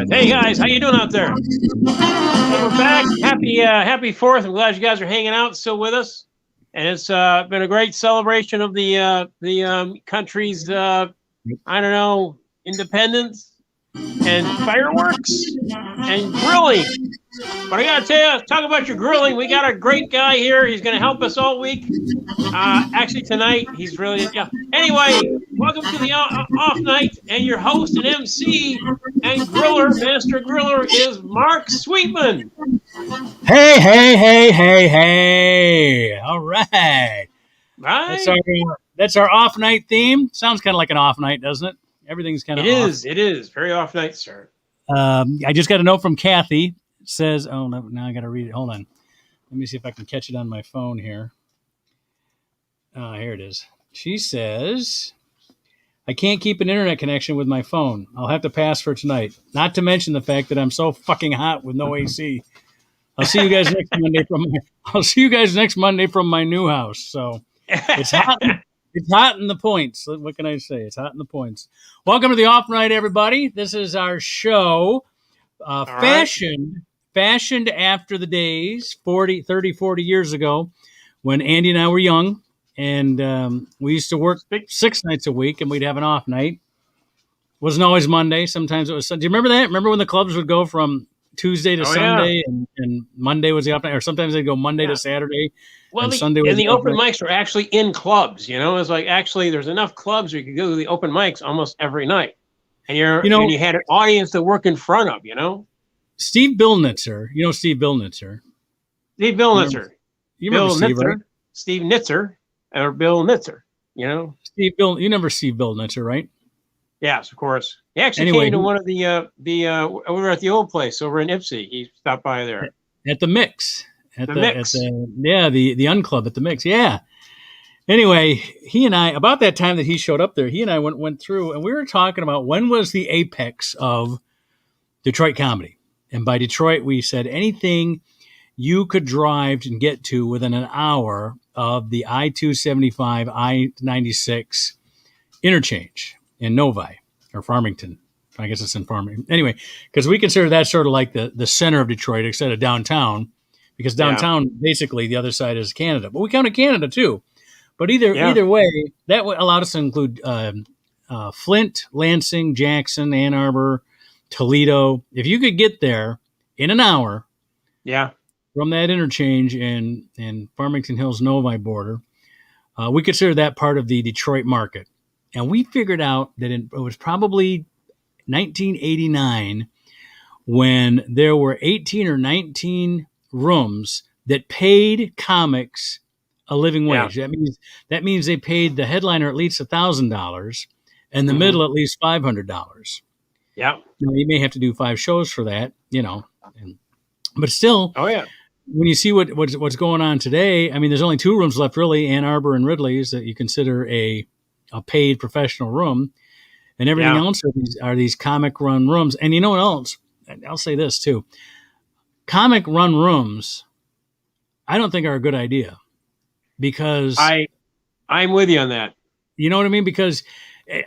Hey guys, how you doing out there? Hey, we're back. Happy 4th. I'm glad you guys are hanging out still with us. And it's been a great celebration of the country's independence and fireworks and grilling. But I gotta tell you, talk about your grilling. We got a great guy here. He's gonna help us all week. Actually tonight, he's really Anyway, welcome to the off night, and your host and MC and master griller is Mark Sweetman. Hey. All right. That's our off night theme. Sounds kind of like an off night, doesn't it? Everything's kind of off. It is. Very off night, sir. I just got a note from Kathy. It says, oh, no, now I got to read it. Hold on. Let me see if I can catch it on my phone here. Here it is. She says, I can't keep an internet connection with my phone. I'll have to pass for tonight. Not to mention the fact that I'm so fucking hot with no AC. I'll see you guys next Monday from my new house. So it's hot. It's hot in the points. What can I say? It's hot in the points. Welcome to the Off Night, everybody. This is our show, fashioned after the days 30, 40 years ago when Andy and I were young. And we used to work 6 nights a week, and we'd have an off night. Wasn't always Monday. Sometimes it was Sunday. Do you remember that? Remember when the clubs would go from Tuesday to Sunday, and Monday was the off night, or sometimes they'd go Monday to Saturday. Well, the open mics were actually in clubs. You know, it's like actually there's enough clubs where you could go to the open mics almost every night, and you had an audience to work in front of. You know, Steve Billnitzer. You know Steve Billnitzer. Steve Billnitzer. You remember Steve, right? Steve Nitzer. Or Bill Nitzer, you know? You remember Steve Billnitzer, right? Yes, of course. He actually came to one of the over at the old place over in Ipsy. He stopped by there. At the Mix. The Mix. The Unclub at the Mix. Yeah. Anyway, he and I, about that time that he showed up there, he and I went through, and we were talking about when was the apex of Detroit comedy. And by Detroit, we said anything you could drive and get to within an hour of the I-275, I-96 interchange in Novi or Farmington. I guess it's in Farmington. Anyway, because we consider that sort of like the center of Detroit instead of downtown, because downtown, basically, the other side is Canada. But we counted Canada, too. But either way, that allowed us to include Flint, Lansing, Jackson, Ann Arbor, Toledo. If you could get there in an hour, from that interchange in Farmington Hills, Novi border, we consider that part of the Detroit market. And we figured out that it was probably 1989 when there were 18 or 19 rooms that paid comics a living wage. That means they paid the headliner at least $1,000 and the middle at least $500. Yeah. You may have to do 5 shows for that, but still. Oh, yeah. When you see what's going on today, I mean, there's only 2 rooms left, really, Ann Arbor and Ridley's, that you consider a paid professional room, and everything else are these comic run rooms. And you know what else? I'll say this too: comic run rooms, I don't think are a good idea, because I'm with you on that. You know what I mean? Because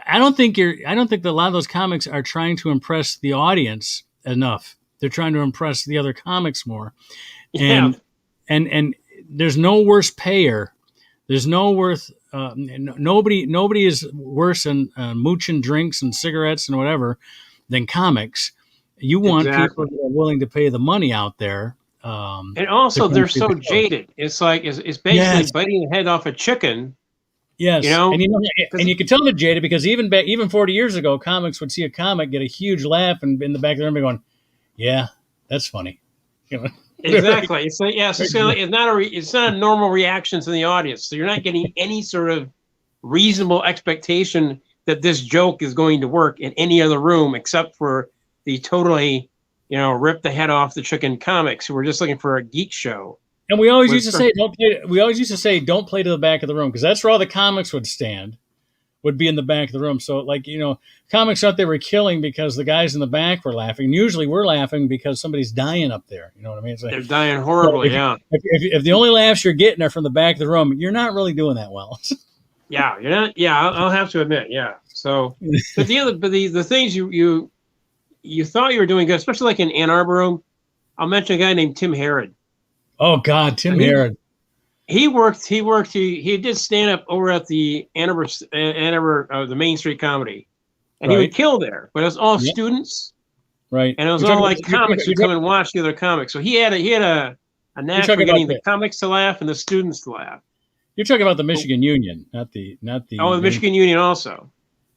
I don't think that a lot of those comics are trying to impress the audience enough. They're trying to impress the other comics more. And there's no worse payer. There's no worth. Nobody is worse than mooching drinks and cigarettes and whatever than comics. You want people that are willing to pay the money out there. And also, they're so jaded. It's like it's basically biting the head off a chicken. Yes, and you can tell they're jaded because even 40 years ago, comics would see a comic get a huge laugh and in the back of the room be going, "Yeah, that's funny." Exactly. It's not a normal reaction to the audience. So you're not getting any sort of reasonable expectation that this joke is going to work in any other room except for the totally, rip the head off the chicken comics who were just looking for a geek show. And we always used to say, don't play to the back of the room, because that's where all the comics would stand. Would be in the back of the room. So, comics thought they were killing because the guys in the back were laughing. Usually we're laughing because somebody's dying up there. You know what I mean? They're dying horribly, If the only laughs you're getting are from the back of the room, you're not really doing that well. Yeah, you're not. Yeah, I'll have to admit. Yeah. So, but the things you thought you were doing good, especially like in Ann Arbor. I'll mention a guy named Tim Herod. Oh God, Tim He Herod. he did stand up over at the Ann Arbor the Main Street Comedy, and he would Right. kill there. But it was all Yep. students, Right. and it was You're all talking like about, you're, comics who you're, come and watch the other comics. So he had a you're knack for talking about getting the comics to laugh and the students to laugh. the Michigan Union, not the Oh, the main. Michigan Union also,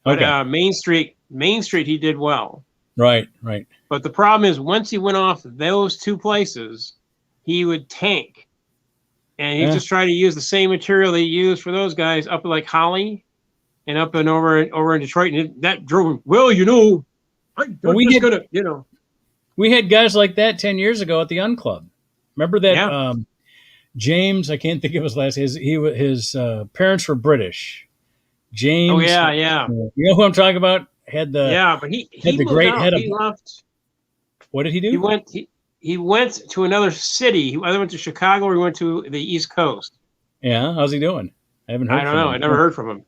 but Okay. Main Street he did well. Right. Right. But the problem is once he went off those two places, he would tank. And he Yeah. just tried to use the same material they used for those guys up at like Holly and up and over in Detroit. And that drove him, well, I'm just going to, We had guys like that 10 years ago at the Unclub. Remember that Yeah. James? I can't think of his last. His parents were British. James. Oh, yeah, yeah. You know who I'm talking about? Had the Yeah, but he had the moved great out. head of. He left. What did he do? He went to another city. He either went to Chicago or he went to the East Coast. Yeah, how's he doing? I haven't heard. I don't from know. him. I never heard from him.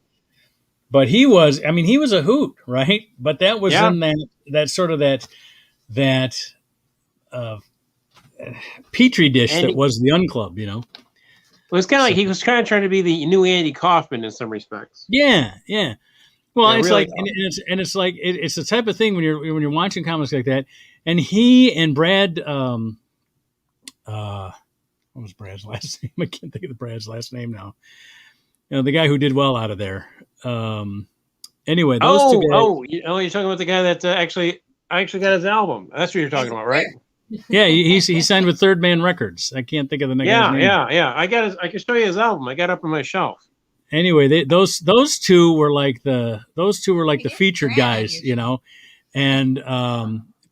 But he was. I mean, he was a hoot, right? But that was Yeah. in that sort of that petri dish And that was the Unclub. You know. It was kind of like he was kind of trying to be the new Andy Kaufman in some respects. Yeah, yeah. Well, Yeah, it's really like, it's like it's the type of thing when you're watching comics like that, and he and Brad, what was Brad's last name? I can't think of Brad's last name now. You know, the guy who did well out of there. Anyway, those two guys. You're talking about the guy that I actually got his album. That's what you're talking about, right? Yeah, he signed with Third Man Records. I can't think of the guy's name. Yeah. I can show you his album. I got it up on my shelf. Anyway, those two were like the featured guys, you know, and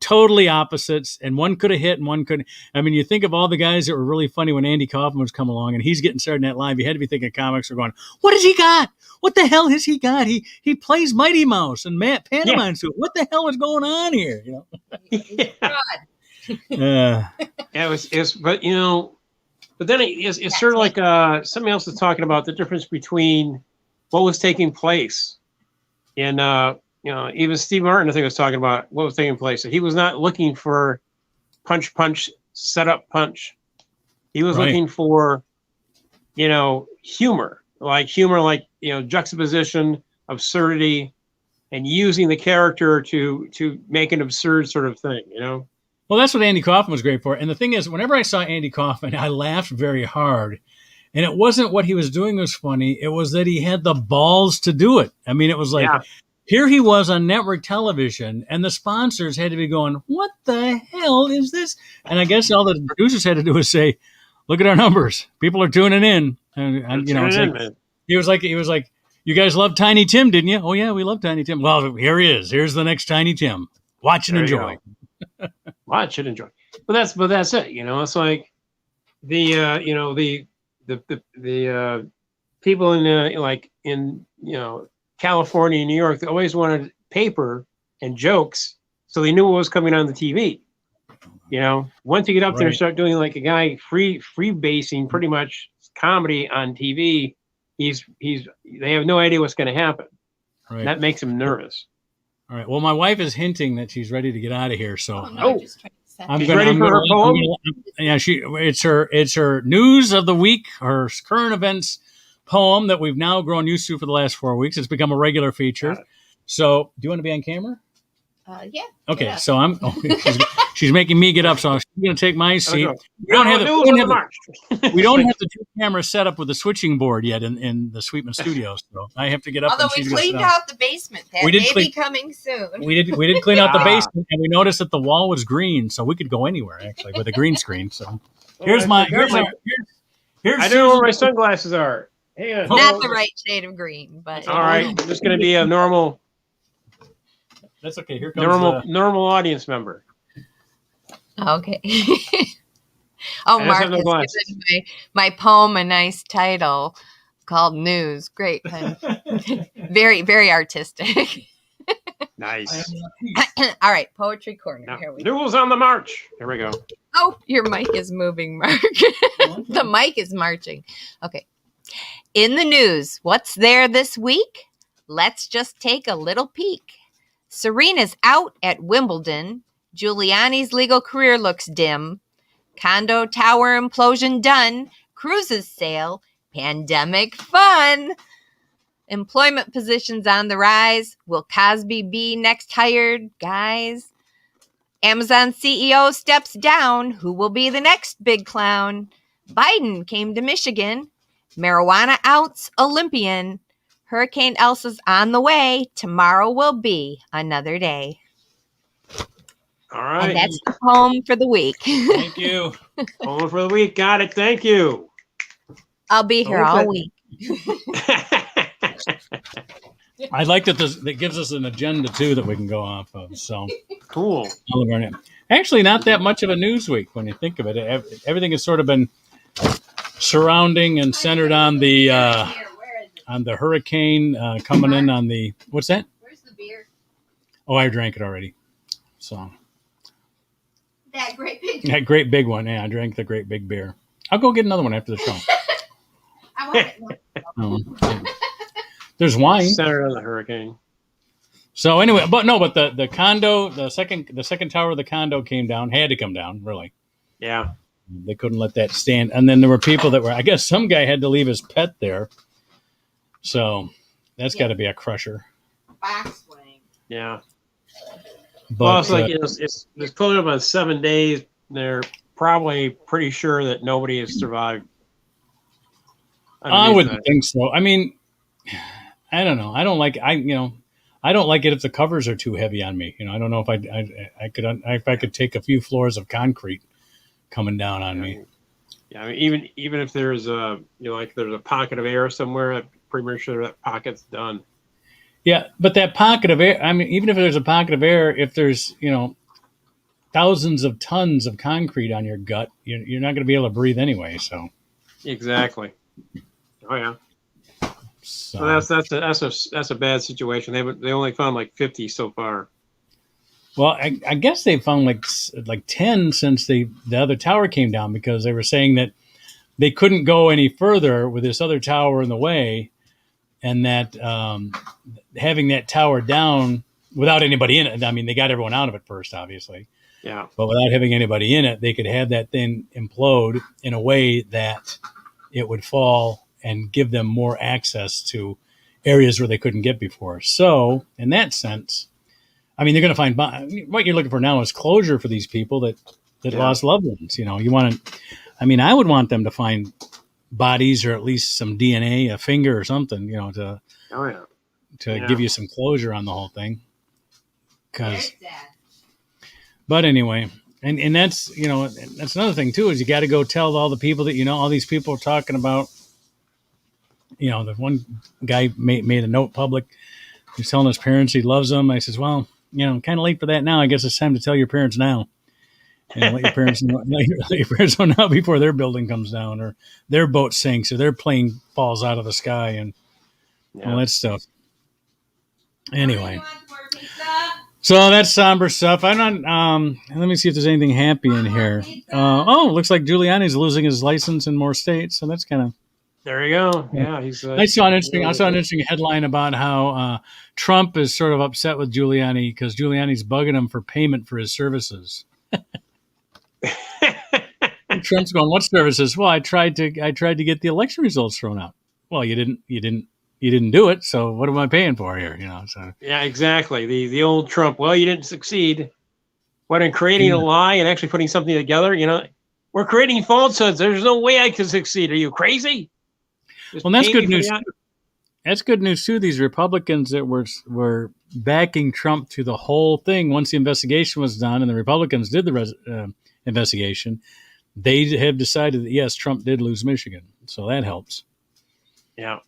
totally opposites. And one could have hit, and one couldn't. I mean, you think of all the guys that were really funny when Andy Kaufman was come along, and he's getting started in that live. You had to be thinking comics are going, what has he got? What the hell has he got? He plays Mighty Mouse and Matt Pantomime suit. What the hell is going on here? You know. Yeah, it was, but but then it's sort of like somebody else was talking about the difference between what was taking place, and even Steve Martin I think was talking about what was taking place. He was not looking for punch, set up, punch. He was looking for humor, like juxtaposition, absurdity, and using the character to make an absurd sort of thing, Well, that's what Andy Kaufman was great for. And the thing is, whenever I saw Andy Kaufman, I laughed very hard. And it wasn't what he was doing was funny. It was that he had the balls to do it. I mean, it was like, here he was on network television, and the sponsors had to be going, what the hell is this? And I guess all the producers had to do was say, look at our numbers. People are tuning in. And he was like, you guys love Tiny Tim, didn't you? Oh, yeah, we love Tiny Tim. Well, here he is. Here's the next Tiny Tim. Watch and enjoy. Watch and enjoy. But that's it. It's like the people in California and New York, they always wanted paper and jokes, so they knew what was coming on the TV. Once you get up there and start doing like a guy free basing pretty much comedy on TV, they have no idea what's going to happen. Right. That makes them nervous. All right. Well, my wife is hinting that she's ready to get out of here, so I'm ready for her poem. It's her news of the week, her current events poem that we've now grown used to for the last 4 weeks. It's become a regular feature. So, do you want to be on camera? Yeah. Okay. Yeah. So she's making me get up, so she's going to take my seat. Okay. We don't have the two cameras set up with the switching board yet in the Sweetman Studios, so I have to get up. Although we cleaned out the basement, that may be coming soon. We did clean out the basement, and we noticed that the wall was green, so we could go anywhere actually with a green screen. So here's I don't know where my sunglasses are. Hang on. Not the right shade of green, but all right. Just going to be a normal. That's okay. Here comes normal audience member. Okay. Mark has given my poem a nice title called News. Great. Very, very artistic. Nice. All right. Poetry Corner. Now, here we go. News on the march. Here we go. Oh, your mic is moving, Mark. The mic is marching. Okay. In the news, what's there this week? Let's just take a little peek. Serena's out at Wimbledon. Giuliani's legal career looks dim. Condo tower implosion done. Cruises sail. Pandemic fun. Employment positions on the rise. Will Cosby be next hired, guys? Amazon CEO steps down. Who will be the next big clown? Biden came to Michigan. Marijuana outs Olympian. Hurricane Elsa's on the way. Tomorrow will be another day. All right. And that's the poem for the week. Thank you. Poem for the week. Got it. Thank you. I'll be here all week. I like that that gives us an agenda too that we can go off of. So Cool. actually, not that much of a news week when you think of it. Everything has sort of been surrounding and centered on the hurricane coming in on the what's that? Where's the beer? Oh, I drank it already. So That great big. that great big one. Yeah, I drank the great big beer. I'll go get another one after the show. I want it. There's wine. Center of the hurricane. So anyway, but the condo, the second tower of the condo came down. Had to come down, really. Yeah. They couldn't let that stand. And then there were people that were, I guess some guy had to leave his pet there. So that's got to be a crusher. Box wing. Yeah. But Well, it's like it's pulling up on 7 days. They're probably pretty sure that nobody has survived. I wouldn't think so. I mean, I don't know. I don't like it if the covers are too heavy on me. I don't know if I could take a few floors of concrete coming down on me. Yeah, I mean, even if there's there's a pocket of air somewhere, I'm pretty sure that pocket's done. Yeah, but that pocket of air, I mean, even if there's a pocket of air, if there's, thousands of tons of concrete on your gut, you're not going to be able to breathe anyway. So Exactly. Oh yeah. So that's a bad situation. They only found like 50 so far. Well, I guess they found like 10 since the other tower came down, because they were saying that they couldn't go any further with this other tower in the way, and that having that tower down without anybody in it, I mean, they got everyone out of it first, obviously. Yeah. But without having anybody in it, they could have that thing implode in a way that it would fall and give them more access to areas where they couldn't get before. So, in that sense, I mean, they're going to find what you're looking for now is closure for these people that lost loved ones. You want to, I mean, I would want them to find bodies or at least some DNA, a finger or something, to give you some closure on the whole thing. But anyway, and that's, that's another thing too, is you got to go tell all the people that, all these people are talking about, the one guy made a note public. He's telling his parents he loves them. I says, well, kind of late for that now. I guess it's time to tell your parents now. Let your parents know, let your parents know now before their building comes down or their boat sinks or their plane falls out of the sky and all that stuff. Anyway, so that's somber stuff. I'm not. Let me see if there's anything happy in here. Looks like Giuliani's losing his license in more states, so that's kind of. There you go. Yeah, he's. I saw an interesting headline about how Trump is sort of upset with Giuliani because Giuliani's bugging him for payment for his services. Trump's going, what services? Well, I tried to get the election results thrown out. Well, you didn't do it. So what am I paying for here? So yeah, exactly. The old Trump. Well, you didn't succeed. What, in creating a lie and actually putting something together? We're creating falsehoods. There's no way I can succeed. Are you crazy? Well, that's good news. That's good news too. These Republicans that were backing Trump through the whole thing, once the investigation was done and the Republicans did the investigation, they have decided that yes, Trump did lose Michigan. So that helps. Yeah.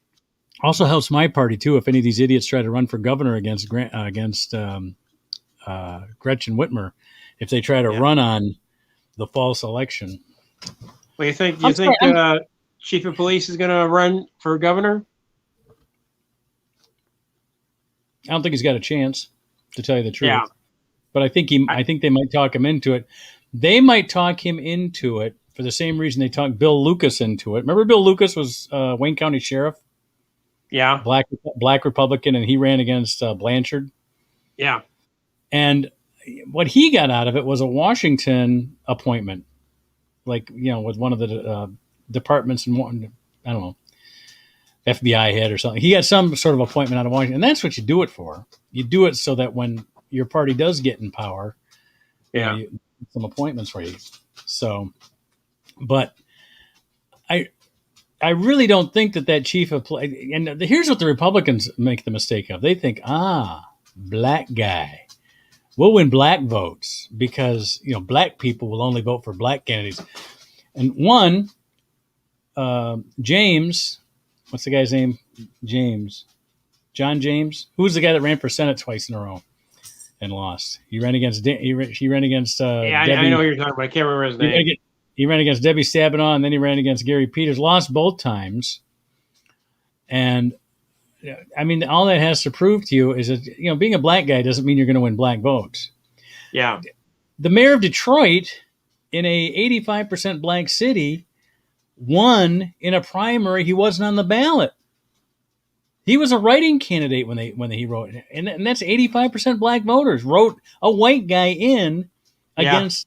Also helps my party too. If any of these idiots try to run for governor against Gretchen Whitmer, if they try to run on the false election. Well, you think Chief of Police is going to run for governor? I don't think he's got a chance, to tell you the truth. Yeah. But I think they might talk him into it. They might talk him into it for the same reason they talked Bill Lucas into it. Remember, Bill Lucas was Wayne County Sheriff, Yeah. black Republican, and he ran against Blanchard. Yeah. And what he got out of it was a Washington appointment, like, with one of the departments in one, I don't know, FBI head or something. He got some sort of appointment out of Washington, and that's what you do it for. You do it so that when your party does get in power, Yeah. some appointments for you. So, but I really don't think that chief of police. And here's what the Republicans make the mistake of: they think, black guy, we'll win black votes because black people will only vote for black candidates. And one, James, what's the guy's name? John James, who's the guy that ran for Senate twice in a row and lost. He ran against. He ran against. Debbie, I know who you're talking about. I can't remember his name. He ran against Debbie Stabenow, and then he ran against Gary Peters. Lost both times. And I mean, all that has to prove to you is that being a black guy doesn't mean you're going to win black votes. Yeah. The mayor of Detroit, in a 85% black city, won in a primary. He wasn't on the ballot. He was a writing candidate when he wrote, and that's 85% black voters wrote a white guy in against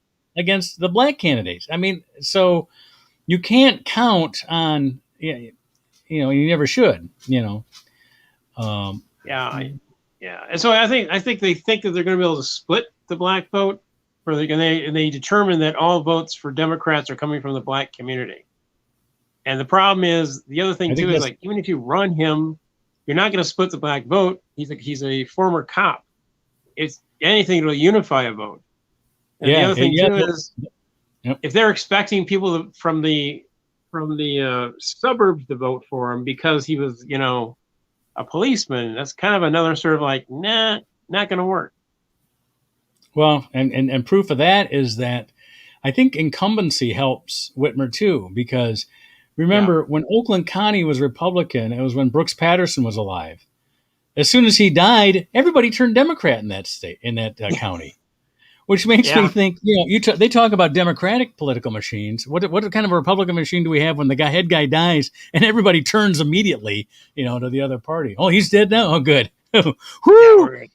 the black candidates. I mean, so you can't count on you never should. And so I think they think that they're going to be able to split the black vote, and they determine that all votes for Democrats are coming from the black community. And the problem is the other thing too is, like, even if you run him, you're not going to split the black vote. He's a former cop. It's anything to unify a vote. And the other thing too is, if they're expecting people from the suburbs to vote for him because he was, a policeman, that's kind of another sort of like, nah, not going to work. Well, and proof of that is that I think incumbency helps Whitmer too, because remember when Oakland County was Republican, it was when Brooks Patterson was alive. As soon as he died, everybody turned Democrat in that state, in that county, which makes me think, they talk about Democratic political machines. What kind of a Republican machine do we have when the head guy dies and everybody turns immediately, to the other party? Oh, he's dead now. Oh, good. Woo!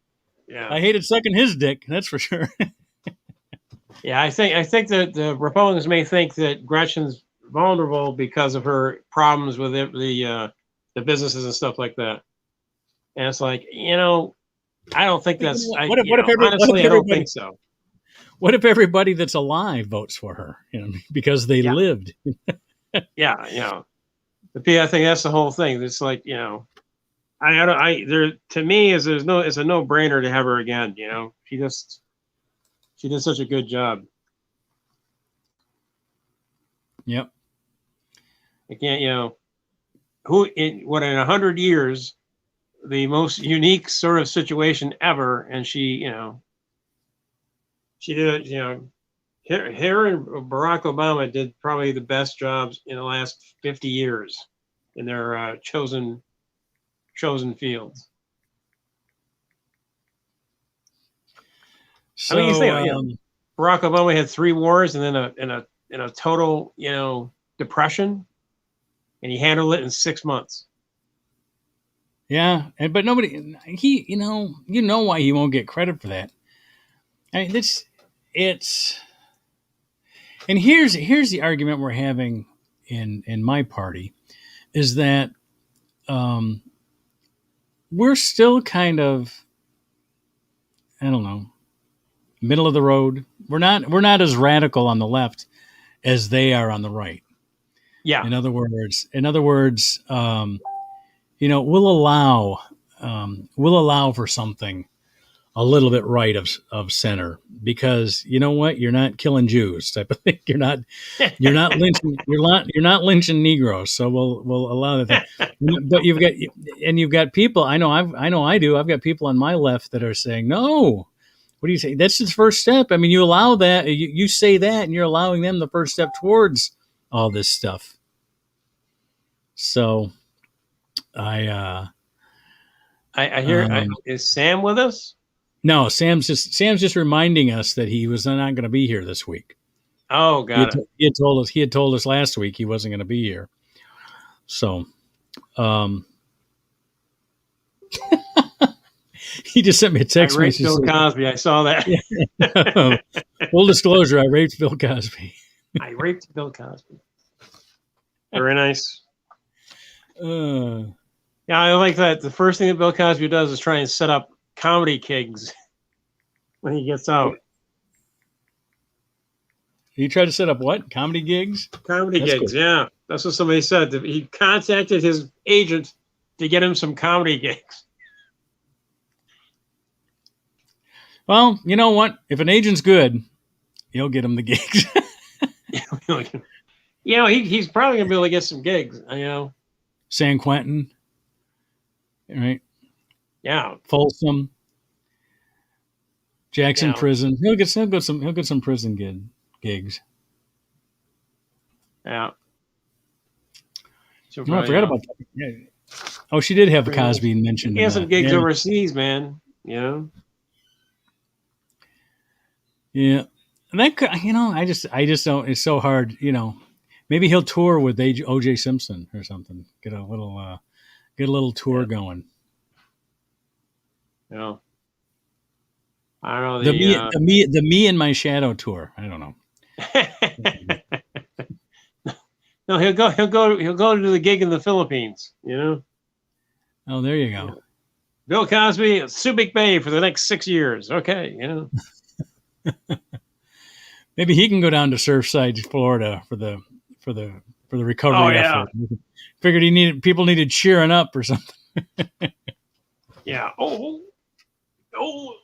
Yeah. I hated sucking his dick. That's for sure. Yeah, I think that the Republicans may think that Gretchen's vulnerable because of her problems with the businesses and stuff like that. And it's like, I don't think that's. Honestly, I don't think so. What if everybody that's alive votes for her? Because they lived. Yeah, I think that's the whole thing. It's like, to me it's a no-brainer to have her again. She did such a good job. Yep. I can't, in 100 years, the most unique sort of situation ever, and she did it. Her and Barack Obama did probably the best jobs in the last 50 years in their chosen fields. So, I mean, you think, Barack Obama had 3 wars and then a total, depression, and he handled it in 6 months. Yeah, but nobody, why he won't get credit for that. I mean, it's, and here's the argument we're having in my party, is that we're still kind of, I don't know, middle of the road. We're not as radical on the left as they are on the right. Yeah. In other words, we'll allow for something a little bit right of center, because you know what, you're not killing Jews type of thing. You're not lynching Negroes. So we'll allow that. But you've got people. I know I do. I've got people on my left that are saying, no, what do you say? That's the first step. I mean, you allow that, you say that, and you're allowing them the first step towards all this stuff. So I hear. Is Sam with us? No, Sam's just reminding us that he was not going to be here this week. Oh, got it. He had told us last week he wasn't going to be here. So, he just sent me a I text raped message. Bill Cosby. I saw that. Full disclosure, I raped Bill Cosby. I raped Bill Cosby. Very nice. Uh, Yeah, I like that. The first thing that Bill Cosby does is try and set up comedy gigs when he gets out. he tried to set up what? Comedy gigs? Comedy That's gigs, cool. yeah. That's what somebody said. He contacted his agent to get him some comedy gigs. Well, you know what? If an agent's good, he'll get him the gigs. He's probably gonna be able to get some gigs. San Quentin, right? Yeah, Folsom, Jackson Yeah. Prison. He'll get some prison gigs. yeah. So No, I forgot about that. Yeah. Oh, she did have Pretty Cosby mentioned. He has some gigs yeah. overseas, man. Yeah, and that could, I just don't. It's so hard. Maybe he'll tour with O.J. Simpson or something. Get a little tour going. Yeah. I don't know The me and my shadow tour. I don't know. No, he'll go to the gig in the Philippines. Oh, there you go. Bill Cosby at Subic Bay for the next 6 years. Okay. Maybe he can go down to Surfside, Florida for the recovery effort. Figured people needed cheering up or something. Yeah. Oh,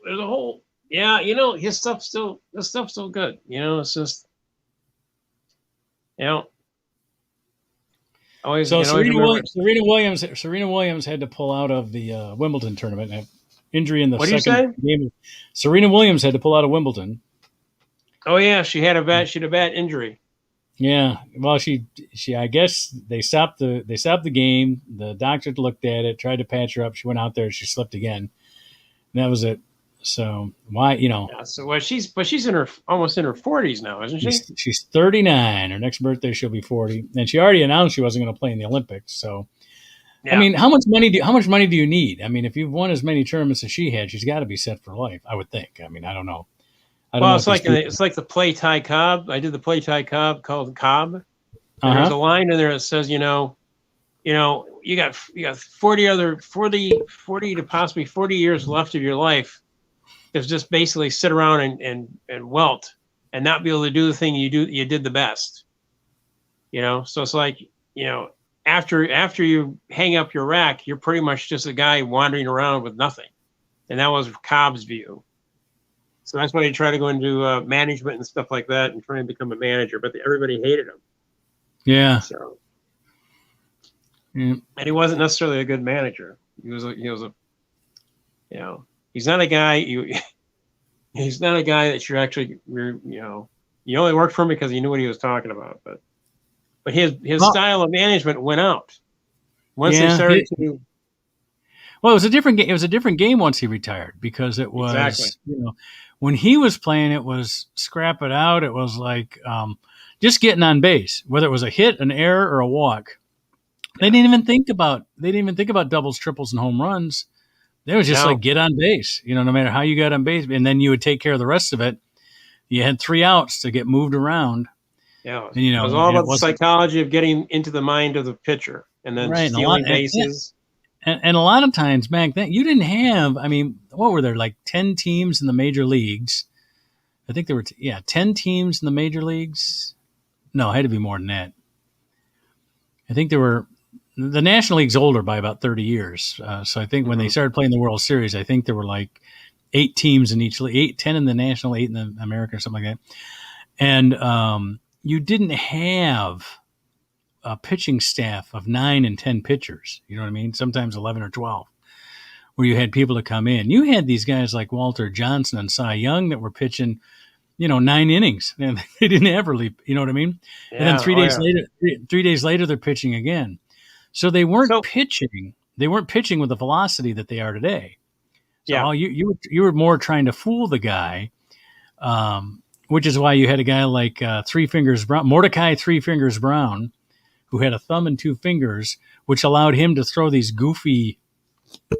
there's a hole. Yeah, his stuff's still good. It's just, always. So Serena remember. Williams had to pull out of the Wimbledon tournament. Injury in the What do you second game. Serena Williams had to pull out of Wimbledon. Oh yeah, she had a bad injury. Yeah, well, she I guess they stopped the game. The doctor looked at it, tried to patch her up. She went out there, she slipped again. And that was it. So why, Yeah, so she's almost in her 40s now, isn't she? She's 39. Her next birthday she'll be 40, and she already announced she wasn't going to play in the Olympics. So, Yeah. I mean, how much money do you need? I mean, if you've won as many tournaments as she had, she's got to be set for life, I would think. I mean, I don't know. It's like the Play Ty Cobb. I did the Play Ty Cobb called Cobb. And There's a line in there that says, you got 40 to possibly 40 years left of your life to just basically sit around and welt and not be able to do the thing you did the best. So it's like, after you hang up your rack, you're pretty much just a guy wandering around with nothing. And that was Cobb's view. So that's why he tried to go into management and stuff like that and try and become a manager, but everybody hated him. Yeah. So, Yeah. and he wasn't necessarily a good manager. He was he's not a guy he's not a guy that you're actually you only worked for him because he knew what he was talking about, but his style of management went out once they started to. Well, it was a different game. It was a different game once he retired because it was Exactly. When he was playing, it was scrap it out. It was like just getting on base, whether it was a hit, an error, or a walk. They didn't even think about doubles, triples, and home runs. They was just like get on base, no matter how you got on base, and then you would take care of the rest of it. You had 3 outs to get moved around. Yeah, and, it was all about the psychology of getting into the mind of the pitcher and then stealing bases. And a lot of times back then, you didn't have, what were there, like 10 teams in the major leagues? I think there were, 10 teams in the major leagues. No, it had to be more than that. I think the National League's older by about 30 years. So I think when they started playing the World Series, I think there were like 8 teams in each league, 10 in the National, 8 in the American, or something like that. And you didn't have a pitching staff of 9 and 10 pitchers. You know what I mean? Sometimes 11 or 12, where you had people to come in. You had these guys like Walter Johnson and Cy Young that were pitching, 9 innings, and they didn't ever leave. You know what I mean? Yeah, and then 3 days later, they're pitching again. So they weren't pitching. They weren't pitching with the velocity that they are today. So you were more trying to fool the guy, which is why you had a guy like Mordecai Three Fingers Brown, who had a thumb and two fingers, which allowed him to throw these goofy,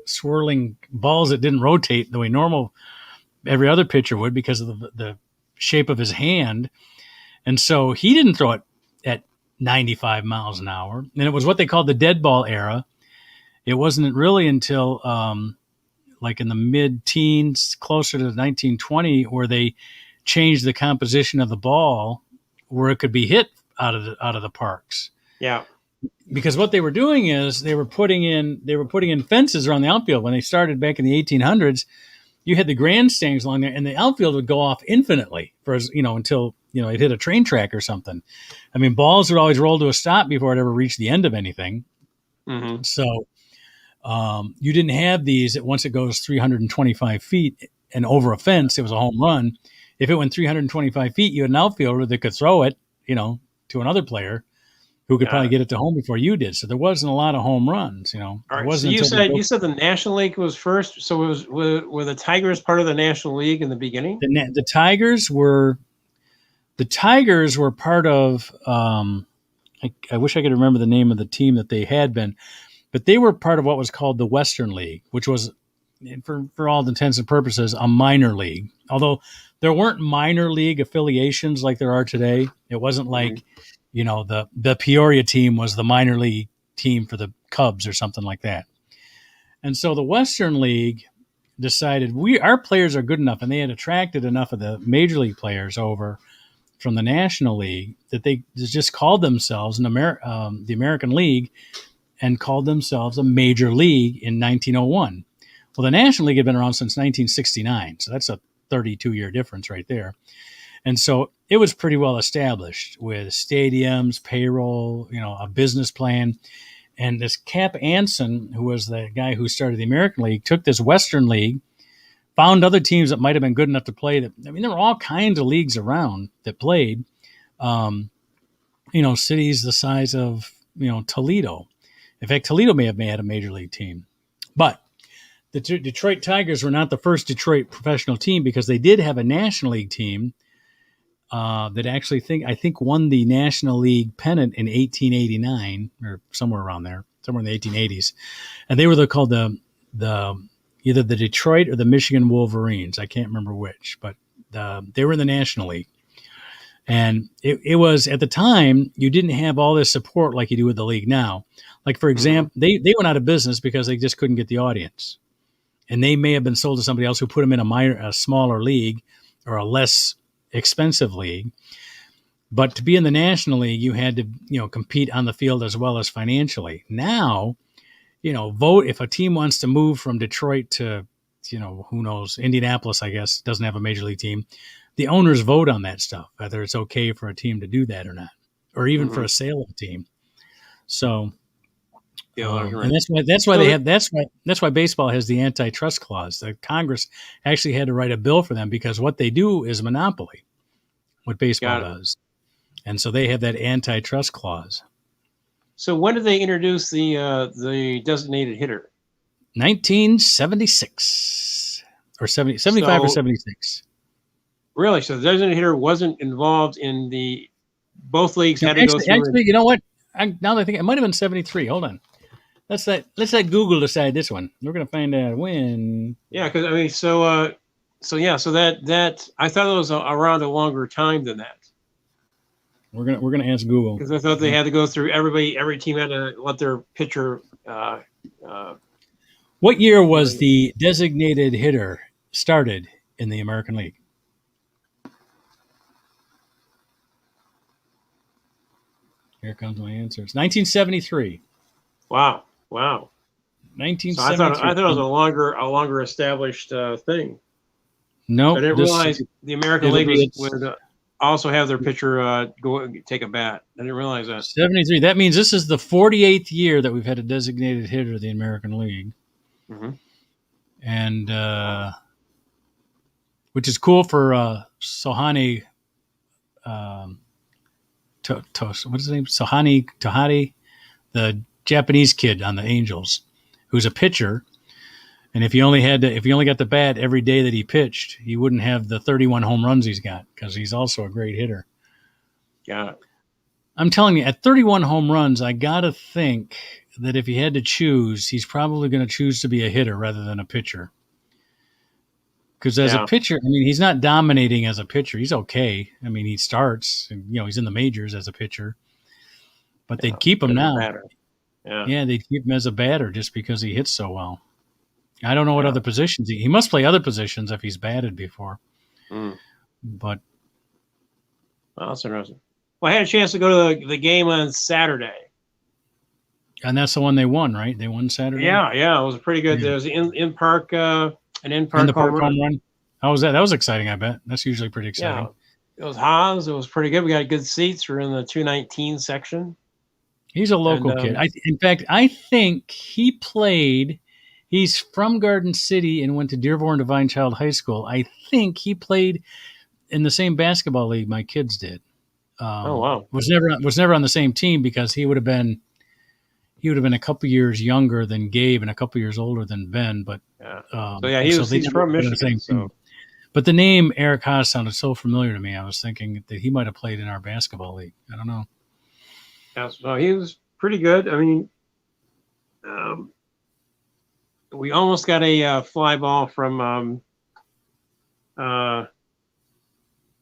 swirling balls that didn't rotate the way every other pitcher would because of the shape of his hand. And so he didn't throw it at 95 miles an hour. And it was what they called the dead ball era. It wasn't really until like in the mid-teens, closer to 1920, where they changed the composition of the ball where it could be hit out of the parks. Yeah. Because what they were doing is they were putting in fences around the outfield. When they started back in the 1800s, you had the grandstands along there, and the outfield would go off infinitely until it hit a train track or something. I mean, balls would always roll to a stop before it ever reached the end of anything. Mm-hmm. So you didn't have these that once it goes 325 feet and over a fence, it was a home run. If it went 325 feet, you had an outfielder that could throw it, to another player who could probably get it to home before you did. So there wasn't a lot of home runs, All right. So you said the National League was first. So were the Tigers part of the National League in the beginning? The Tigers were part of. I wish I could remember the name of the team that they had been, but they were part of what was called the Western League, which was, for all intents and purposes, a minor league. Although there weren't minor league affiliations like there are today. It wasn't like. The Peoria team was the minor league team for the Cubs or something like that. And so the Western League decided our players are good enough, and they had attracted enough of the major league players over from the National League that they just called themselves the American League and called themselves a major league in 1901. Well, the National League had been around since 1969, so that's a 32-year difference right there. And so it was pretty well established with stadiums, payroll, a business plan. And this Cap Anson, who was the guy who started the American League, took this Western League, found other teams that might have been good enough to play. There were all kinds of leagues around that played. Cities the size of, Toledo. In fact, Toledo may have had a major league team. But the Detroit Tigers were not the first Detroit professional team, because they did have a National League team that actually I think won the National League pennant in 1889 or somewhere around there, somewhere in the 1880s. And they were called the either the Detroit or the Michigan Wolverines. I can't remember which, but they were in the National League. And it was, at the time, you didn't have all this support like you do with the league now. Like, for example, they went out of business because they just couldn't get the audience. And they may have been sold to somebody else who put them in a smaller league or a less expensive league. But to be in the National League, you had to, compete on the field as well as financially. Now, vote if a team wants to move from Detroit to, who knows, Indianapolis, I guess, doesn't have a major league team. The owners vote on that stuff, whether it's okay for a team to do that or not, or even for a sale of a team. So, and that's why baseball has the antitrust clause. The Congress actually had to write a bill for them, because what they do is monopoly, what baseball does. And so they have that antitrust clause. So when did they introduce the designated hitter? 1976 or 75 or 76. Really? So the designated hitter wasn't involved in both leagues had to go through. Actually, you know what? Now that I think, it might have been 73. Hold on. Let's let Google decide this one. We're going to find out when. Yeah, because that I thought it was around a longer time than that. We're gonna ask Google, because I thought they had to go through every team had to let their pitcher. What year was the designated hitter started in the American League? Here comes my answers. 1973. Wow. 1973. So I thought it was a longer established thing. No, I didn't realize the American League would also have their pitcher go take a bat. I didn't realize that. 73. That means this is the 48th year that we've had a designated hitter of the American League. Mm-hmm. And which is cool for Sohani. What is his name? Sohani Tohari, the Japanese kid on the Angels, who's a pitcher. And if he only got the bat every day that he pitched, he wouldn't have the 31 home runs he's got because he's also a great hitter. Yeah. I'm telling you, at 31 home runs, I gotta think that if he had to choose, he's probably going to choose to be a hitter rather than a pitcher. Because as a pitcher, I mean, he's not dominating as a pitcher. He's okay. I mean, he starts, and, he's in the majors as a pitcher. But they'd keep him now. Yeah, they'd keep him as a batter just because he hits so well. I don't know what other positions. He must play other positions if he's batted before. But well, that's interesting. Well, I had a chance to go to the game on Saturday. And that's the one they won, right? They won Saturday? Yeah. It was pretty good. Yeah. There was an in-park home run. How was that? That was exciting, I bet. That's usually pretty exciting. Yeah. It was Haas. It was pretty good. We got good seats. We're in the 219 section. He's a local kid. In fact, I think he's from Garden City and went to Dearborn Divine Child High School. I think he played in the same basketball league my kids did. Oh, wow. Was never on the same team because he would have been a couple years younger than Gabe and a couple years older than Ben. But he's from Michigan. But the name Eric Haas sounded so familiar to me. I was thinking that he might have played in our basketball league. I don't know. Yeah, so he was pretty good. I mean, we almost got a fly ball from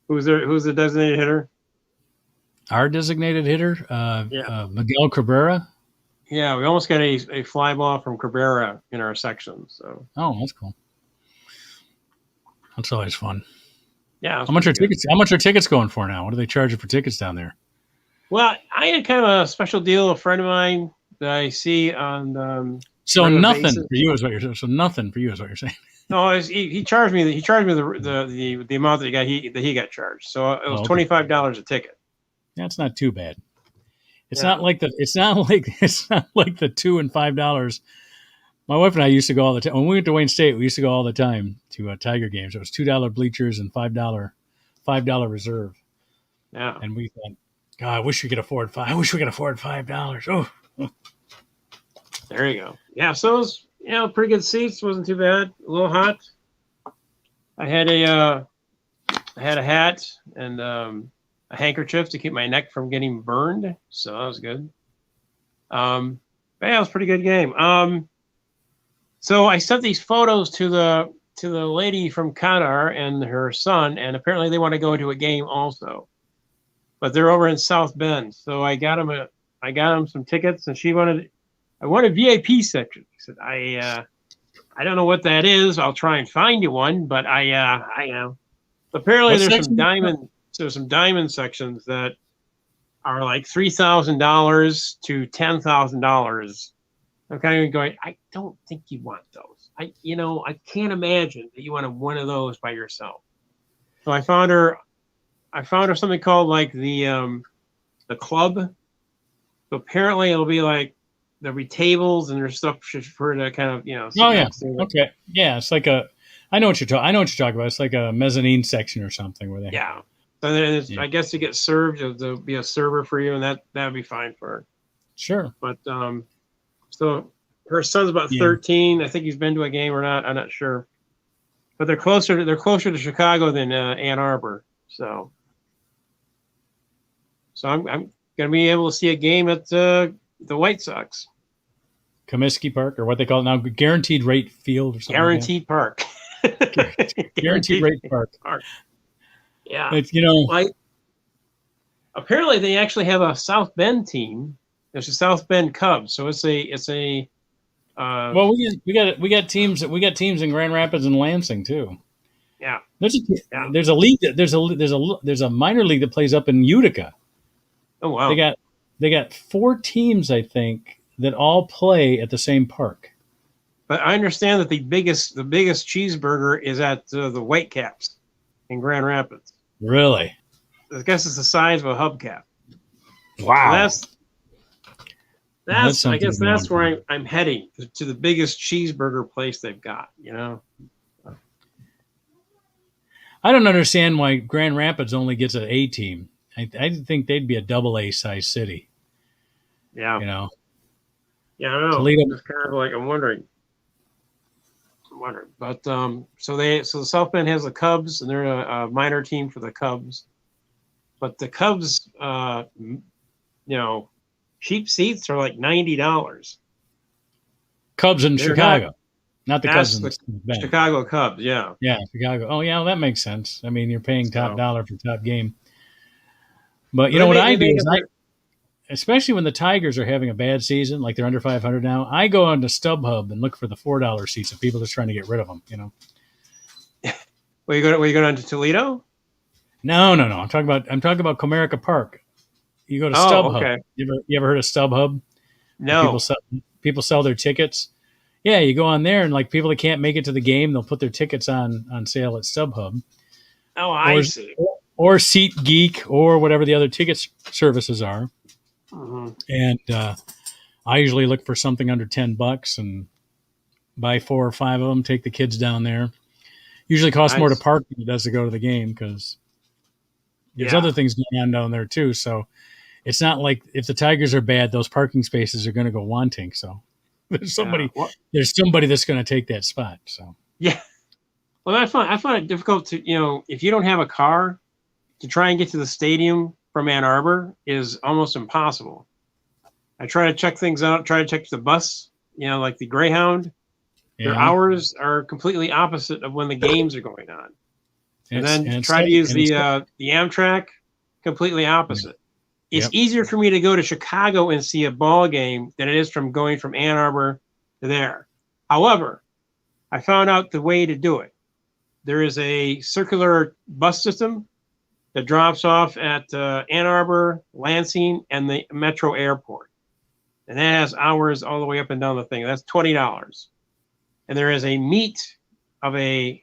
who's the designated hitter? Our designated hitter, Miguel Cabrera. Yeah, we almost got a fly ball from Cabrera in our section. So that's cool. That's always fun. Yeah. How much are tickets? How much are tickets going for now? What do they charge you for tickets down there? Well, I had kind of a special deal. A friend of mine that I see on. So nothing for you is what you're saying. So nothing for you is what you're saying. No, he charged me. He charged me the amount that he got charged. So it was $25 a ticket. That's not too bad. It's not like the $2 and $5. My wife and I used to go all the time. When we went to Wayne State, we used to go all the time to Tiger games. It was $2 bleachers and $5 reserve. Yeah. And we thought, God, I wish we could afford $5. Oh. There you go. Yeah, so it was pretty good seats. Wasn't too bad. A little hot. I had a hat and a handkerchief to keep my neck from getting burned, so that was good. But yeah, it was a pretty good game. So I sent these photos to the lady from Qatar and her son, and apparently they want to go to a game also. But they're over in South Bend, so I got them some tickets, and I want a VIP section. He said, I don't know what that is. I'll try and find you one, but apparently there's some diamond sections that are like $3,000 to $10,000. I'm kind of going, I don't think you want those. I can't imagine that you want one of those by yourself. So I found her something called like the club. So apparently it'll be like there'll be tables and there's stuff for her to kind of Okay. Yeah, it's like I know what you're talking about. It's like a mezzanine section or something where they So then I guess to get served, there'll be a server for you, and that would be fine for her. Sure. But so her son's about 13. I think he's been to a game or not. I'm not sure. But they're closer to Chicago than Ann Arbor. So I'm gonna be able to see a game at the White Sox. Comiskey Park, or what they call it now, Guaranteed Rate Field or something. Guaranteed Park. Guaranteed Rate Park. Yeah. It's, apparently they actually have a South Bend team. There's a South Bend Cubs, so it's a. Well, we got teams in Grand Rapids and Lansing too. Yeah. There's a league there's a minor league that plays up in Utica. Oh wow. They got 4 teams, I think, that all play at the same park. But I understand that the biggest cheeseburger is at the Whitecaps in Grand Rapids. Really? I guess it's the size of a hubcap. Wow. So I guess that's where I'm heading, to the biggest cheeseburger place they've got. I don't understand why Grand Rapids only gets an A team. I think they'd be a double A size city. Yeah. Yeah, I don't know. Toledo. It's kind of like I'm wondering. wondering. But so the South Bend has the Cubs, and they're a minor team for the Cubs. But the Cubs, cheap seats are like $90. Cubs in They're Chicago, not the That's Cubs in the Bend. Chicago Cubs, yeah. Yeah, Chicago. Oh, yeah, well, that makes sense. I mean, you're paying top So- dollar for top game. But you They know what make- I they do make is it- especially when the Tigers are having a bad season, like they're under 500 now, I go onto StubHub and look for the $4 seats, and people just trying to get rid of them. You know? Were you going on to Toledo? No. I'm talking about Comerica Park. You go to Oh, StubHub. okay. You ever heard of StubHub? No. People sell their tickets. Yeah, you go on there, and like people that can't make it to the game, they'll put their tickets on sale at StubHub. Oh, I Or- see. Or SeatGeek, or whatever the other ticket services are. hmm And I usually look for something under $10 and buy 4 or 5 of them. Take the kids down there. Usually costs more to Nice. park than it does to go to the game because there's Yeah. other things going on down there too. So it's not like if the Tigers are bad, those parking spaces are going to go wanting. So there's somebody Yeah. there's somebody that's going to take that spot. So Yeah. Well, I find it difficult to, if you don't have a car, to try and get to the stadium from Ann Arbor is almost impossible. I try to check things out, try to check the bus, like the Greyhound. Their yeah. hours are completely opposite of when the games are going on. And It's- then it's- try to use and it's- the Amtrak, completely opposite. It's Yep. easier for me to go to Chicago and see a ball game than it is from going from Ann Arbor to there. However, I found out the way to do it. There is a circular bus system that drops off at Ann Arbor, Lansing, and the Metro Airport. And that has hours all the way up and down the thing. That's $20. And there is a meet of a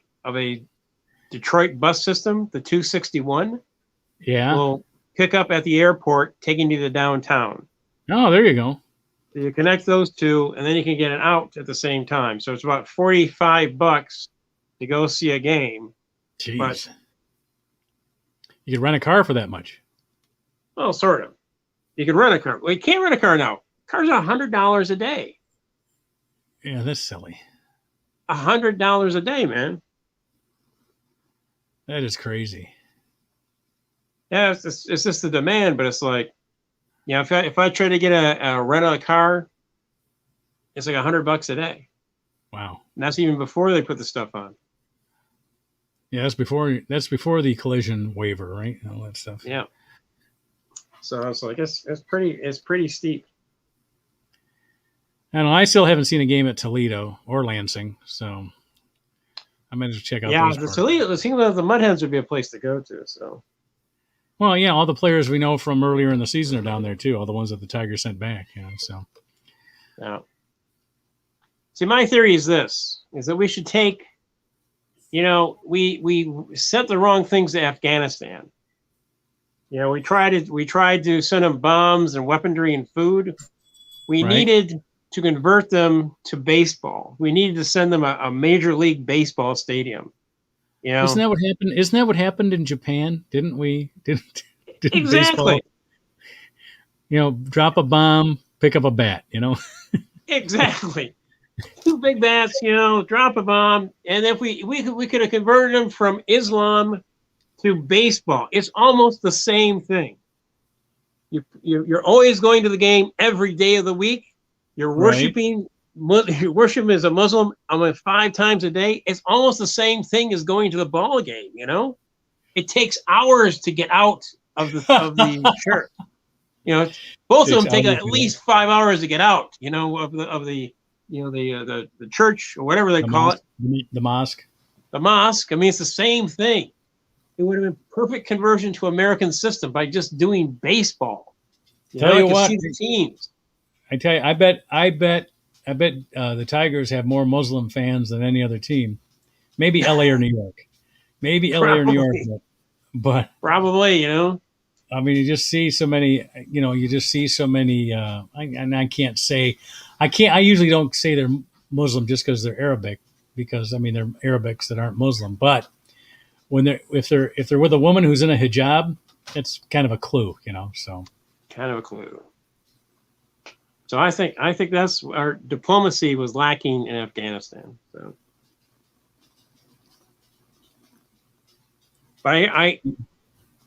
Detroit bus system, the 261, Yeah. will pick up at the airport, taking you to downtown. Oh, there you go. So you connect those two, and then you can get it out at the same time. So it's about $45 to go see a game. Jeez. But- You could rent a car for that much. Well, sort of. You can rent a car. Well, you can't rent a car now. Cars are $100 a day. Yeah, that's silly. $100 a day, man. That is crazy. Yeah, it's just the demand, but it's like, if I try to get a rent a car, it's like $100 a day, Wow. and that's even before they put the stuff on. Yeah, that's before the collision waiver, right? And all that stuff. Yeah. So it's like it's pretty steep. I don't know. I still haven't seen a game at Toledo or Lansing, so I might just check out. Yeah, those the parks. Toledo, it seems like the Mudhens would be a place to go to. So Well, yeah, all the players we know from earlier in the season are down there too. All the ones that the Tigers sent back. So yeah. See, my theory is this: is that we should take, we sent the wrong things to Afghanistan. We tried to send them bombs and weaponry and food. We Right. needed to convert them to baseball. We needed to send them a major league baseball stadium. isn't that what happened? Isn't that what happened in Japan? Didn't we? Didn't Exactly. baseball, drop a bomb, pick up a bat. Exactly. 2 big bats, drop a bomb, and if we could have converted them from Islam to baseball. It's almost the same thing. You're always going to the game every day of the week. You're worshiping. You're worshiping as a Muslim 5 times a day. It's almost the same thing as going to the ball game. It takes hours to get out of the church. Both of them take at least 5 hours to get out. Of the church or whatever they call it, the mosque. the mosque. I mean, it's the same thing. It would have been perfect conversion to American system by just doing baseball. Tell you I could what. see the teams. I tell you, I bet the Tigers have more Muslim fans than any other team. Maybe LA or New York. Maybe LA or New York. But Probably, I mean, you just see so many. And I can't say, I usually don't say they're Muslim just because they're Arabic, because I mean they're Arabics that aren't Muslim. But if they're with a woman who's in a hijab, it's kind of a clue, So kind of a clue. So I think that's our diplomacy was lacking in Afghanistan. So But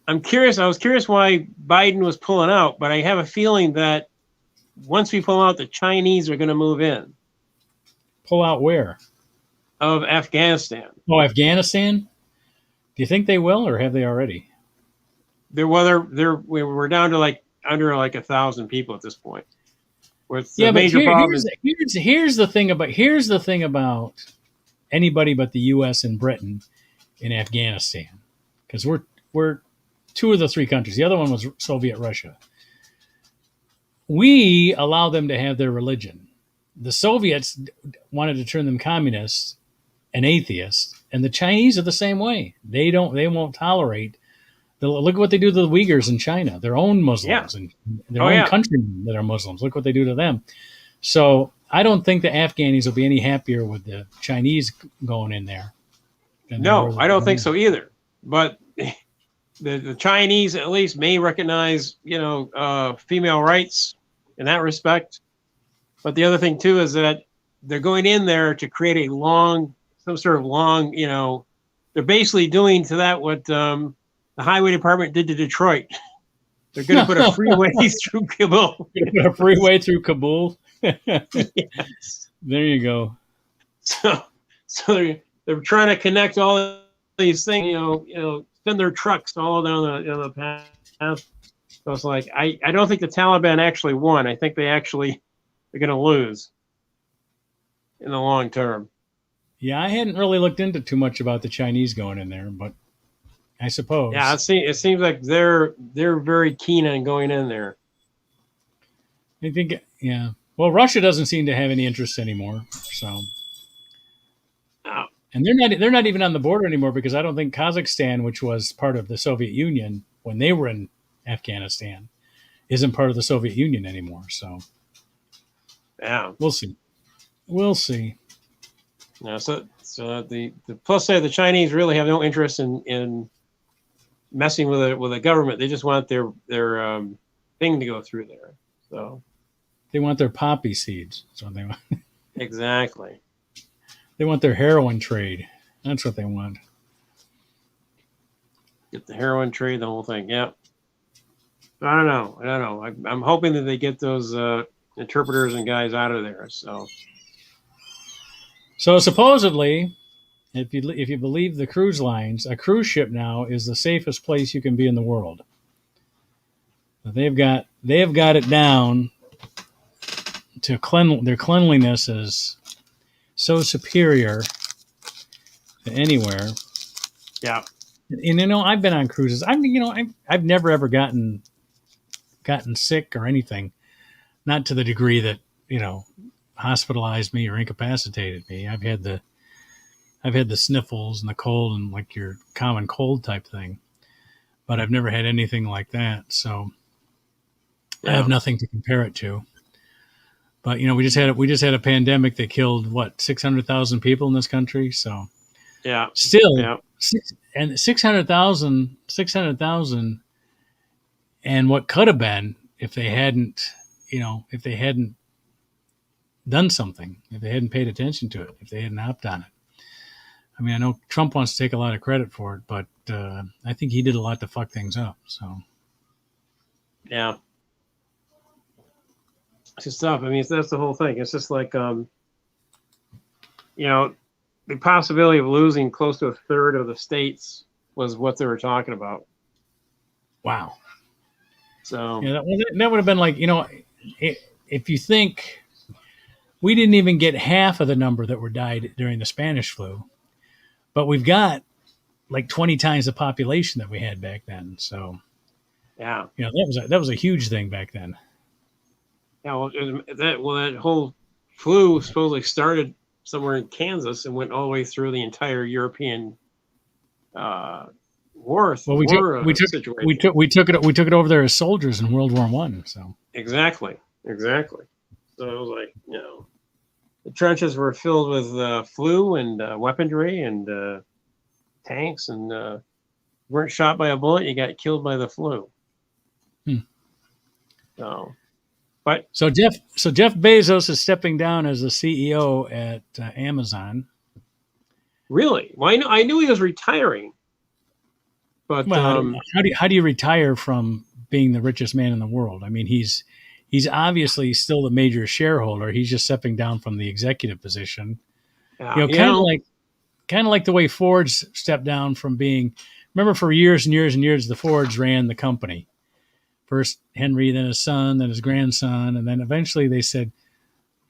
I'm curious. I was curious why Biden was pulling out, but I have a feeling that once we pull out, the Chinese are going to move in Pull out where? of Afghanistan. Oh, Afghanistan? Do you think they will, or have they already? We're down to like under like 1,000 people at this point. With the Yeah, but major problem here's the thing about anybody but the U.S. and Britain in Afghanistan, because we're two of the three countries. The other one was Soviet Russia. We allow them to have their religion. The Soviets wanted to turn them communists and atheists, and the Chinese are the same way. They won't tolerate. Look at what they do to the Uyghurs in China, their own Muslims and their own countrymen that are Muslims. Look what they do to them. So I don't think the Afghanis will be any happier with the Chinese going in there. No, I don't think so either. But the Chinese at least may recognize, female rights in that respect. But the other thing too is that they're going in there to create some sort of long, they're basically doing to that what the highway department did to Detroit. They're going to put a freeway through Kabul. Put a freeway through Kabul. Yes. There you go. So they're trying to connect all these things, send their trucks all down the path. So it's like I don't think the Taliban actually won. I think they're going to lose in the long term. Yeah, I hadn't really looked into too much about the Chinese going in there, but I suppose. Yeah, it seems like they're very keen on going in there. I think, yeah. Well, Russia doesn't seem to have any interest anymore, so. Oh. And they're not even on the border anymore, because I don't think Kazakhstan, which was part of the Soviet Union when they were in Afghanistan, isn't part of the Soviet Union anymore. So. Yeah, we'll see. Yeah, so the plus side, the Chinese really have no interest in messing with a government. They just want their thing to go through there. So they want their poppy seeds. That's what they want. Exactly. They want their heroin trade. That's what they want. Get the heroin trade, the whole thing. Yeah. I don't know. I'm hoping that they get those interpreters and guys out of there. So supposedly, if you believe the cruise lines, a cruise ship now is the safest place you can be in the world. They've got it down to their cleanliness is so superior to anywhere. Yeah. And I've been on cruises. I've never ever gotten sick or anything, not to the degree that hospitalized me or incapacitated me. I've had the sniffles and the cold and like your common cold type thing, but I've never had anything like that. So I have nothing to compare it to. But we just had a pandemic that killed 600,000 people in this country. So yeah, still, yeah. 600,000, and what could have been if they hadn't done something, if they hadn't paid attention to it, if they hadn't hopped on it. I mean, I know Trump wants to take a lot of credit for it, but I think he did a lot to fuck things up. So, yeah, it's just tough. I mean, that's the whole thing. It's just like, the possibility of losing close to a third of the states was what they were talking about. Wow. So yeah, that would have been like, if you think we didn't even get half of the number that were died during the Spanish flu, but we've got like 20 times the population that we had back then. So yeah, that was a huge thing back then. Yeah, well, that whole flu supposedly started somewhere in Kansas and went all the way through the entire European war. Well, we took it over there as soldiers in World War I. So exactly. So it was like the trenches were filled with flu and weaponry and tanks, and weren't shot by a bullet, you got killed by the flu. So Jeff Bezos is stepping down as the CEO at Amazon. Really? Well, I knew he was retiring. But Well, how do you retire from being the richest man in the world? I mean, he's obviously still the major shareholder. He's just stepping down from the executive position. You yeah, know, kind of like the way Ford's stepped down from being. Remember, for years and years and years, the Fords ran the company. First Henry, then his son, then his grandson, and then eventually they said,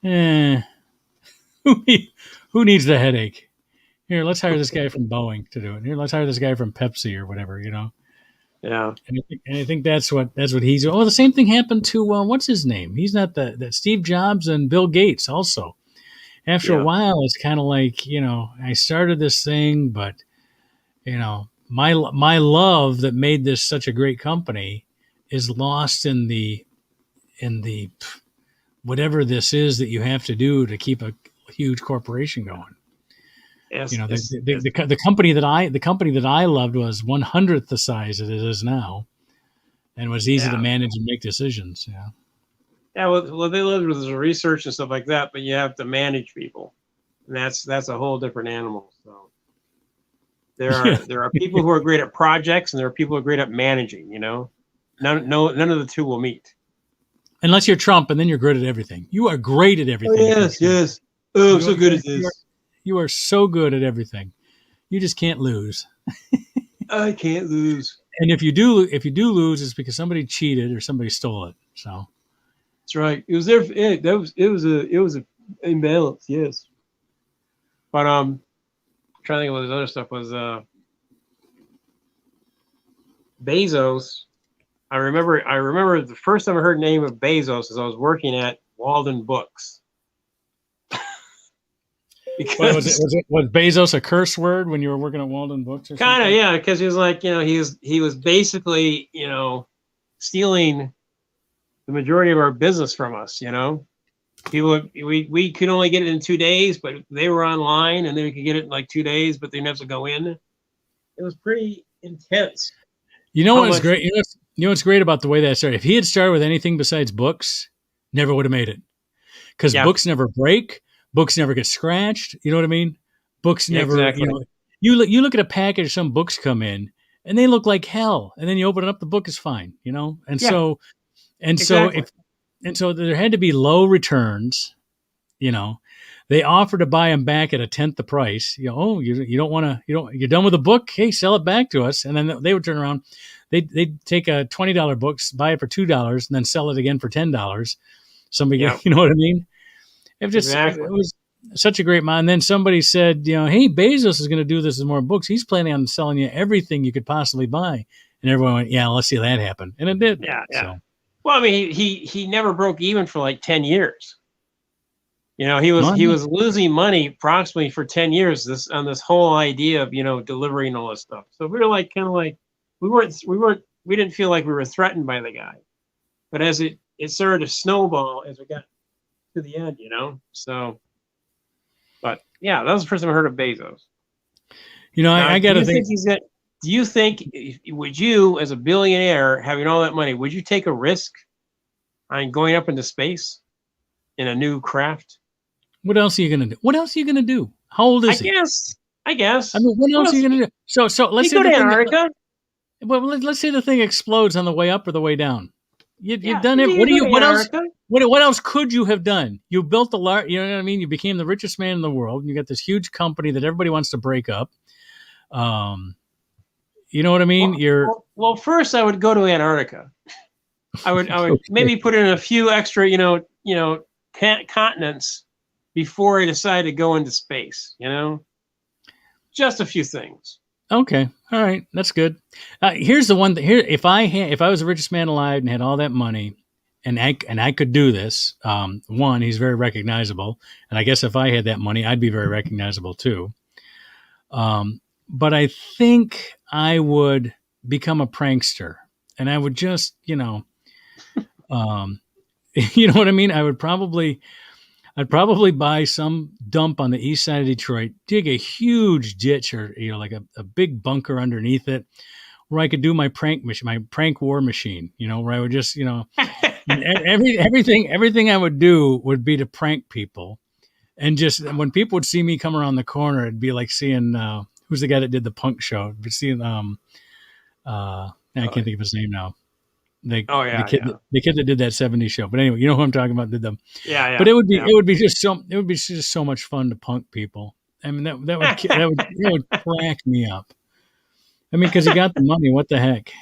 "Eh, who needs the headache? Here, let's hire this guy from Boeing to do it. Here, let's hire this guy from Pepsi or whatever, you know." yeah, And I think that's what he's. Oh, the same thing happened to what's his name? He's not that Steve Jobs and Bill Gates also. After a yeah, while, it's kind of like, I started this thing, but my love that made this such a great company is lost in the whatever this is that you have to do to keep a huge corporation going. yes, The company that I loved was 1/100th the size that it is now, and was easy to yeah. manage and make decisions. Yeah. Yeah, well, they live with the research and stuff like that, but you have to manage people, and that's a whole different animal. So Yeah. there are people who are great at projects, and there are people who are great at managing. None of the two will meet. Unless you're Trump, and then you're good at everything. You are great at Oh, everything. yes, yes. Oh, I'm so good at You are, this. you are so good at everything. You just can't lose. I can't lose. And if you do lose, it's because somebody cheated or somebody stole it. So That's right. It was there. It was a imbalance. Yes, but trying to think of what this other stuff was. Bezos. I remember the first time I heard the name of Bezos is I was working at Walden Books. what was Bezos a curse word when you were working at Walden Books or Kind of, something? yeah, because he was like, he was basically, stealing the majority of our business from us. We could only get it in 2 days, but they were online, and then we could get it in like 2 days, but they didn't have to go in. It was pretty intense. You know How what's much- great? You know what's great about the way that started? If he had started with anything besides books, never would have made it. Because Yeah. books never break, books never get scratched. You know what I mean? Books Yeah, never. exactly. You look at a package, some books come in, and they look like hell, and then you open it up, the book is fine. And Yeah. so Exactly. so there had to be low returns. They offer to buy them back at a tenth the price. You don't want to. You're done with the book. Hey, sell it back to us, and then they would turn around. They'd take a $20 book, buy it for $2, and then sell it again for $10. Somebody, Yeah. you know what I mean? Exactly. It was such a great mind. And then somebody said, hey, Bezos is going to do this with more books. He's planning on selling you everything you could possibly buy. And everyone went, yeah, let's see that happen. And it did. Yeah, yeah. So, Well, I mean, he never broke even for like 10 years. He was losing money approximately for 10 years on this whole idea of delivering all this stuff. So we were like kind of like we didn't feel like we were threatened by the guy, but as it started to snowball as we got to the end, So, but yeah, that was the first time I heard of Bezos. Now, I got to think. Do you think would you, as a billionaire, having all that money, would you take a risk on going up into space in a new craft? What else are you going to do? What else are you going to do? How old is he? I guess. I mean, what else are you going to do? So let's say go to Antarctica. Well, let's say the thing explodes on the way up or the way down. You've done it. You What else? Antarctica. What else could you have done? You built you know what I mean? You became the richest man in the world, and you got this huge company that everybody wants to break up. You know what I mean? Well, first I would go to Antarctica. I would Okay. maybe put in a few extra, continents before I decide to go into space. Just a few things. Okay, all right, that's good. Here's the one. If I was the richest man alive and had all that money, and I could do this. One, he's very recognizable, and I guess if I had that money, I'd be very recognizable too. But I think I would become a prankster, and I would just, you know what I mean. I'd probably buy some dump on the east side of Detroit, dig a huge ditch or like a big bunker underneath it, where I could do my prank war machine. Where I would just everything I would do would be to prank people, and just when people would see me come around the corner, it'd be like seeing who's the guy that did the punk show. It'd be seeing I can't think of his name now. Oh, yeah, the kid that did that '70s show. But anyway, you know who I'm talking about. Did them. yeah. But it would be yeah. it would be just so much fun to punk people. I mean that would crack me up. I mean, because he got the money. What the heck?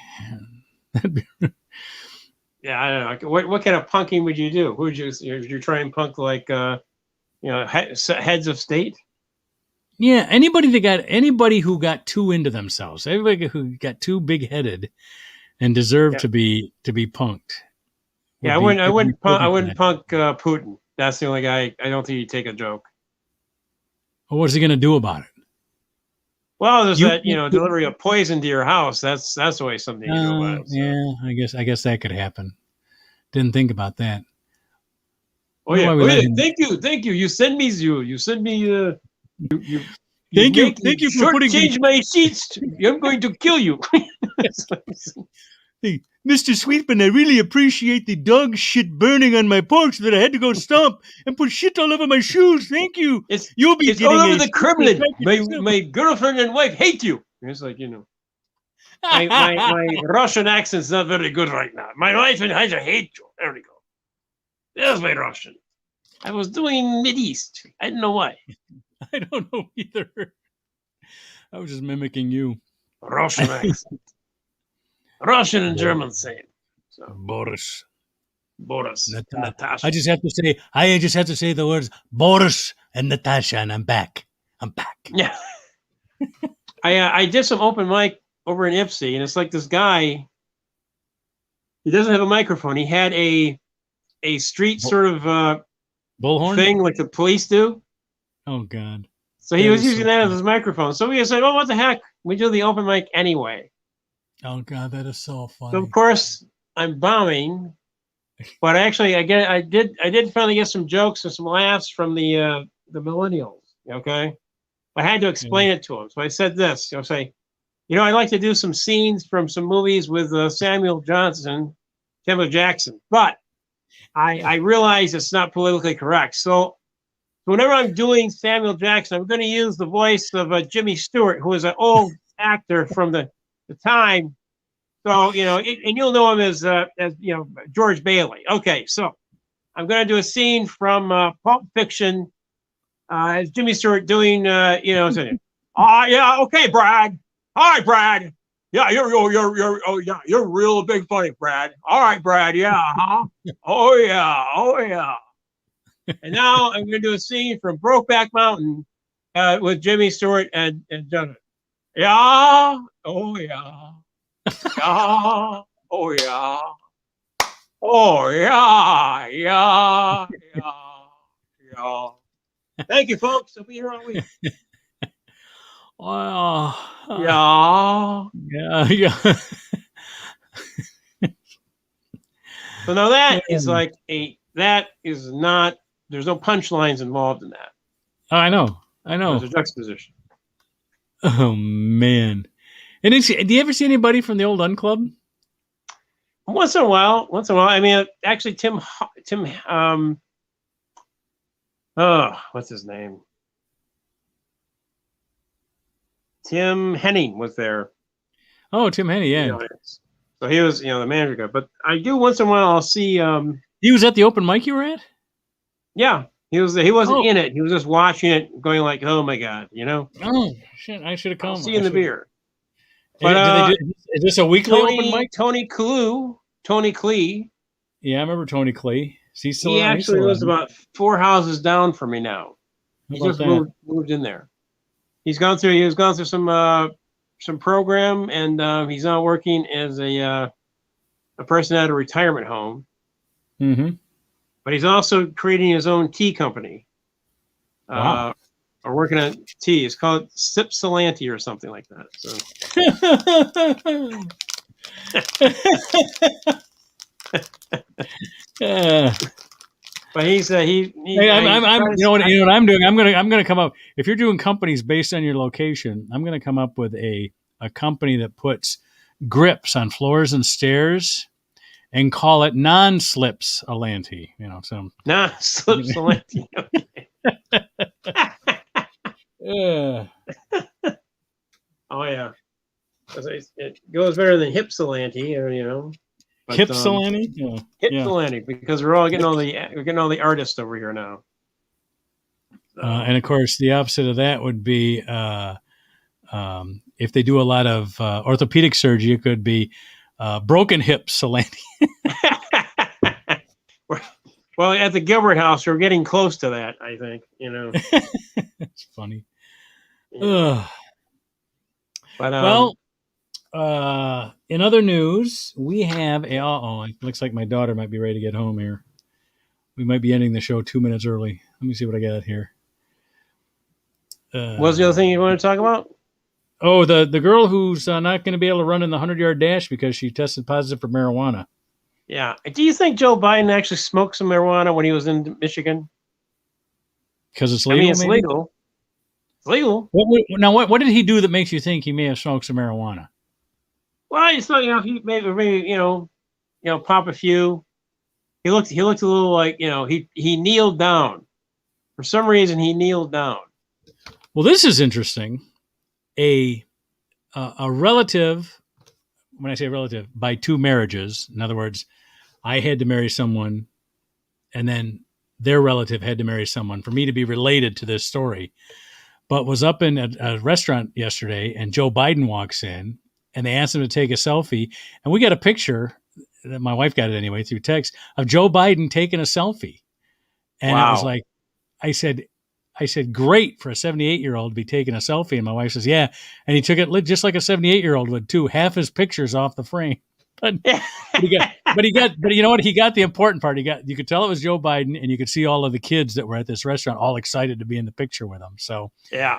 Yeah, I don't know. What kind of punking would you do? Who would you try and punk like heads of state? Yeah, anybody who got too into themselves, everybody who got too big headed and deserved to be punked. Yeah, I wouldn't punk Putin. That's the only guy. I don't think he'd take a joke. Well, what's he going to do about it? Well, there's delivery of poison to your house. That's always something you do about it. So. Yeah, I guess that could happen. Didn't think about that. Oh yeah, thank you. You send me you. Thank you for change my sheets. I'm going to kill you. Hey, Mr. Sweetman, I really appreciate the dog shit burning on my porch that I had to go stomp and put shit all over my shoes. Thank you. You'll be all over the Kremlin. My girlfriend and wife hate you. It's like, my Russian accent's not very good right now. My wife and I hate you. There we go. There's my Russian. I was doing Mideast. I don't know why. I don't know either. I was just mimicking you. Russian accent. Russian and German same. So Boris, Natasha. I just have to say the words Boris and Natasha, and I'm back. Yeah. I did some open mic over in Ipsy, and it's like this guy. He doesn't have a microphone. He had a street sort of bullhorn thing like the police do. Oh God! So he was using that as his microphone. So we said, "Oh, what the heck? We do the open mic anyway." Oh God, that is so funny. So of course I'm bombing, but actually I did finally get some jokes and some laughs from the millennials. Okay, I had to explain it to them. So I said this. I'd like to do some scenes from some movies with Samuel Jackson, but I realize it's not politically correct. So whenever I'm doing Samuel Jackson, I'm going to use the voice of Jimmy Stewart, who is an old actor from the time. So, and you'll know him as George Bailey. Okay, so I'm going to do a scene from Pulp Fiction as Jimmy Stewart doing, saying, yeah, okay, Brad. Hi, Brad. Yeah, you're real big funny, Brad. All right, Brad. Yeah. Huh? Oh yeah. And now I'm going to do a scene from Brokeback Mountain with Jimmy Stewart and Jonathan. Yeah. Oh yeah. Yeah. Oh yeah. Oh yeah. Yeah. Thank you, folks. I'll be here all week. Wow. Yeah. So now that is like there's no punchlines involved in that. Oh, I know. There's a juxtaposition. Oh man. And do you ever see anybody from the old Unclub? Once in a while. I mean, actually, Tim. What's his name? Tim Henning was there. Oh, Tim Henning, yeah. So he was, the manager guy. But I do once in a while. I'll see. He was at the open mic you were at? Yeah, he was. He wasn't in it. He was just watching it, going like, "Oh my God," Oh shit! I should have come. I'll see you in the beer. But is this a weekly open mic? Tony Klee. Yeah, I remember Tony Klee. He actually lives about 4 houses down from me now. He just moved in there. He was gone through some program, and he's now working as a person at a retirement home. Mm-hmm. But he's also creating his own tea company. Wow. Or working on tea. It's called Sip Salanti or something like that. So. But he's you know what I'm doing? I'm gonna come up. If you're doing companies based on your location, I'm gonna come up with a company that puts grips on floors and stairs and call it non-slips Salanti. Non-slips Salanti. Yeah. Oh yeah. It goes better than Hypsilanti, you know. But, Hypsilanti? Yeah. Hypsilanti, because we're getting all the artists over here now. So. And of course, the opposite of that would be if they do a lot of orthopedic surgery, it could be broken Hypsilanti. Well, at the Gilbert House, we're getting close to that, I think, you know. It's funny. Yeah. But, in other news, we have it looks like my daughter might be ready to get home here. We might be ending the show 2 minutes early. Let me see what I got here. What's the other thing you want to talk about? Oh, the girl who's not going to be able to run in the 100-yard dash because she tested positive for marijuana. Yeah. Do you think Joe Biden actually smoked some marijuana when he was in Michigan? Because it's legal. I mean, it's legal. It's legal. What did he do that makes you think he may have smoked some marijuana? Well, I just thought, he maybe pop a few. He looked a little like, he kneeled down. For some reason, he kneeled down. Well, this is interesting. A relative, when I say relative, by two marriages, in other words, I had to marry someone and then their relative had to marry someone for me to be related to this story, but was up in a restaurant yesterday and Joe Biden walks in and they asked him to take a selfie. And we got a picture, that my wife got it anyway through text, of Joe Biden taking a selfie. And wow. It was like, I said, great for a 78-year-old to be taking a selfie. And my wife says, yeah. And he took it just like a 78-year-old would too. Half his pictures off the frame. But you know what? He got the important part. You could tell it was Joe Biden and you could see all of the kids that were at this restaurant all excited to be in the picture with him. So, yeah.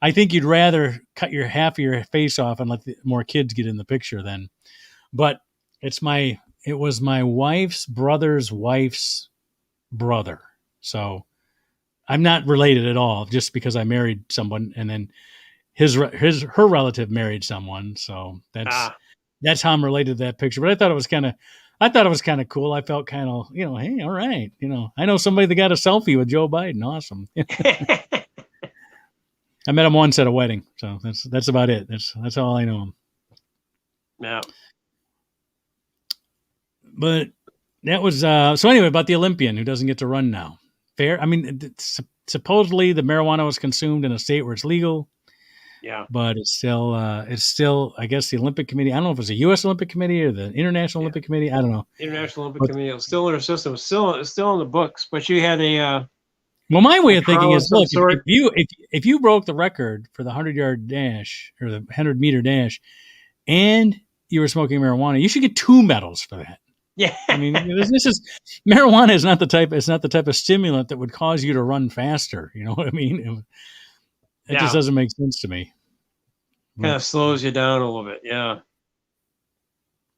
I think you'd rather cut half of your face off and let more kids get in the picture then. But it was my wife's brother's wife's brother. So I'm not related at all, just because I married someone and then her relative married someone. So that's how I'm related to that picture. But I thought it was kind of cool. I felt kind of, hey, all right. I know somebody that got a selfie with Joe Biden. Awesome. I met him once at a wedding. So that's about it. That's all I know him. Yeah. But that was, so anyway, about the Olympian who doesn't get to run now. Fair. I mean, supposedly the marijuana was consumed in a state where it's legal. Yeah. But it's still, I guess, the Olympic Committee. I don't know if it's a U.S. Olympic Committee or the International Olympic Committee. I don't know. International Olympic Committee. It was still in our system. It's still in the books. But you had a. Well, my way of thinking is, look, if you broke the record for the 100-yard dash or the 100-meter dash, and you were smoking marijuana, you should get 2 medals for that. Yeah, I mean, marijuana is not the type. It's not the type of stimulant that would cause you to run faster. You know what I mean? It just doesn't make sense to me. Kind of slows you down a little bit. Yeah.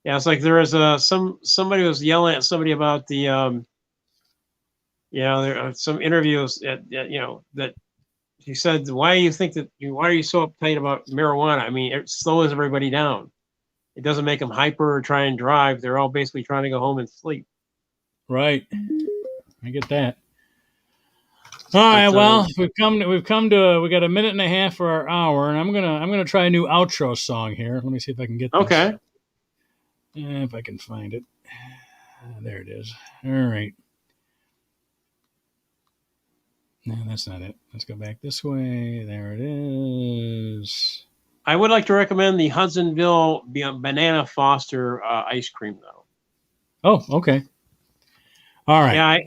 Yeah, it's like there was somebody was yelling at somebody about the there are some interviews that he said, why are you so uptight about marijuana? I mean, it slows everybody down. It doesn't make them hyper or try and drive. They're all basically trying to go home and sleep. Right. I get that. All right. Well, we got a minute and a half for our hour, and I'm gonna try a new outro song here. Let me see if I can get this. Okay. If I can find it. There it is. All right. No, that's not it. Let's go back this way. There it is. I would like to recommend the Hudsonville Banana Foster ice cream, though. Oh, okay. All right. Yeah, I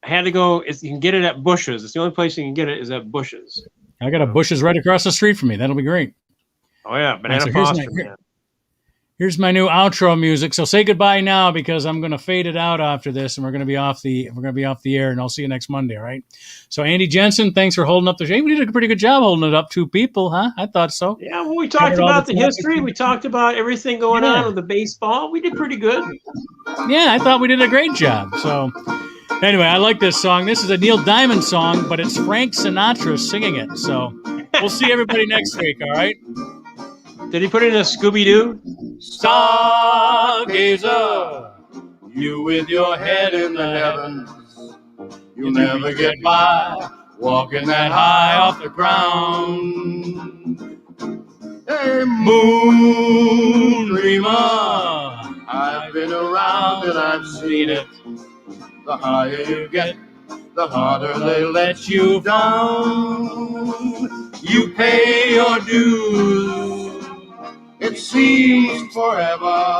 had to go. You can get it at Bush's. It's the only place you can get it is at Bush's. I got a Bush's right across the street from me. That'll be great. Oh, yeah. Banana Foster. Here's my new outro music. So say goodbye now because I'm going to fade it out after this, and we're going to be off the air, and I'll see you next Monday. All right. So Andy Jensen, thanks for holding up the show. We did a pretty good job holding it up. 2 people, huh? I thought so. Yeah. Well, we talked about the history. We talked about everything going on with the baseball. We did pretty good. Yeah, I thought we did a great job. So anyway, I like this song. This is a Neil Diamond song, but it's Frank Sinatra singing it. So we'll see everybody next week. All right. Did he put in a Scooby-Doo? Stargazer, you with your head in the heavens, you'll never get by walking that high off the ground. Hey, Moon dreamer. I've been around and I've seen it. The higher you get, the harder they let you down. You pay your dues. It seems forever.